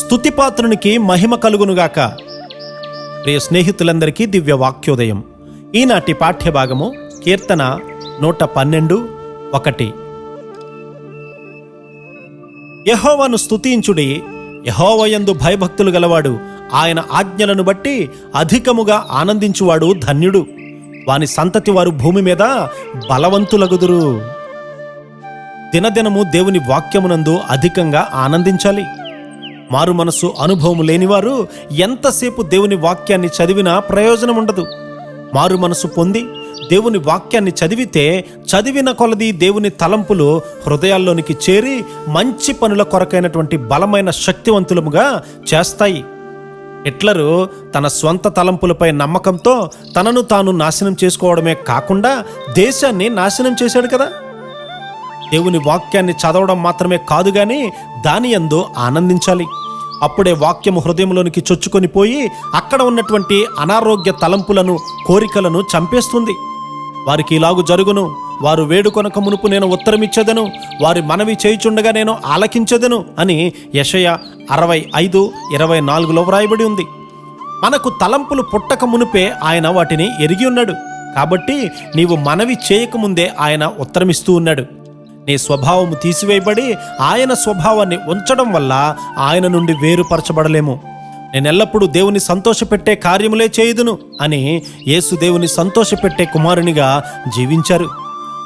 స్తుతిపాత్రునికి మహిమ కలుగునుగాక. ప్రియ స్నేహితులందరికీ దివ్య వాక్యోదయం. ఈనాటి పాఠ్యభాగము కీర్తన 112:1. యెహోవాను స్తుతించుడి, యెహోవాయందు భయభక్తులు గలవాడు ఆయన ఆజ్ఞలను బట్టి అధికముగా ఆనందించువాడు ధన్యుడు. వాని సంతతి వారు భూమి మీద బలవంతులగుదురు. దినదినము దేవుని వాక్యమునందు అధికంగా ఆనందించాలి. మారు మనసు అనుభవం లేనివారు ఎంతసేపు దేవుని వాక్యాన్ని చదివినా ప్రయోజనం ఉండదు. మారు మనసు పొంది దేవుని వాక్యాన్ని చదివితే చదివిన కొలది దేవుని తలంపులు హృదయాల్లోనికి చేరి మంచి పనుల కొరకైనటువంటి బలమైన శక్తివంతులముగా చేస్తాయి. హిట్లరు తన స్వంత తలంపులపై నమ్మకంతో తనను తాను నాశనం చేసుకోవడమే కాకుండా దేశాన్ని నాశనం చేశాడు కదా. దేవుని వాక్యాన్ని చదవడం మాత్రమే కాదు గాని దాని యందు ఆనందించాలి. అప్పుడే వాక్యము హృదయంలోనికి చొచ్చుకొని పోయి అక్కడ ఉన్నటువంటి అనారోగ్య తలంపులను, కోరికలను చంపేస్తుంది. వారికి ఇలాగు జరుగును, వారు వేడుకొనక మునుపు నేను ఉత్తరమిచ్చేదను, వారి మనవి చేయుచుండగా నేను ఆలకించెదను అని యెషయా 65:24 వ్రాయబడి ఉంది. మనకు తలంపులు పుట్టక మునుపే ఆయన వాటిని ఎరిగి ఉన్నాడు. కాబట్టి నీవు మనవి చేయకముందే ఆయన ఉత్తరమిస్తూ ఉన్నాడు. నీ స్వభావము తీసివేయబడి ఆయన స్వభావాన్ని ఉంచడం వల్ల ఆయన నుండి వేరుపరచబడలేము. నేనెల్లప్పుడూ దేవుని సంతోషపెట్టే కార్యములే చేయుదును అని యేసు దేవుని సంతోషపెట్టే కుమారునిగా జీవించారు.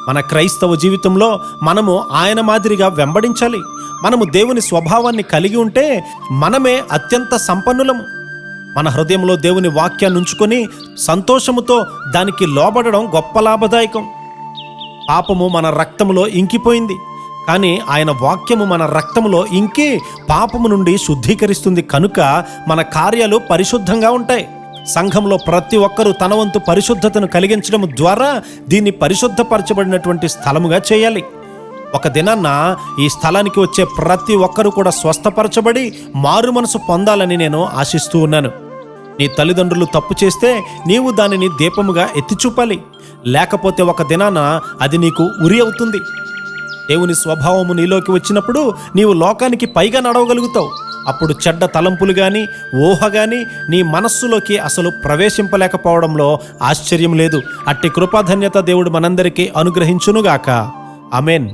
మన క్రైస్తవ జీవితంలో మనము ఆయన మాదిరిగా వెంబడించాలి. మనము దేవుని స్వభావాన్ని కలిగి ఉంటే మనమే అత్యంత సంపన్నులము. మన హృదయంలో దేవుని వాక్యాన్ని ఉంచుకొని సంతోషముతో దానికి లోబడడం గొప్ప లాభదాయకం. పాపము మన రక్తములో ఇంకిపోయింది, కానీ ఆయన వాక్యము మన రక్తములో ఇంకి పాపము నుండి శుద్ధీకరిస్తుంది. కనుక మన కార్యాలు పరిశుద్ధంగా ఉంటాయి. సంఘంలో ప్రతి ఒక్కరూ తన వంతు పరిశుద్ధతను కలిగించడం ద్వారా దీన్ని పరిశుద్ధపరచబడినటువంటి స్థలముగా చేయాలి. ఒక దినాన్న ఈ స్థలానికి వచ్చే ప్రతి ఒక్కరూ కూడా స్వస్థపరచబడి మారు మనసు పొందాలని నేను ఆశిస్తూ ఉన్నాను. నీ తల్లిదండ్రులు తప్పు చేస్తే నీవు దానిని దీపముగా ఎత్తి చూపాలి. లేకపోతే ఒక దినాన అది నీకు ఉరి అవుతుంది. దేవుని స్వభావము నీలోకి వచ్చినప్పుడు నీవు లోకానికి పైగా నడవగలుగుతావు. అప్పుడు చెడ్డ తలంపులు కానీ ఊహ కానీ నీ మనస్సులోకి అసలు ప్రవేశింపలేకపోవడంలో ఆశ్చర్యం లేదు. అట్టి కృపాధన్యత దేవుడు మనందరికీ అనుగ్రహించునుగాక. ఆమేన్.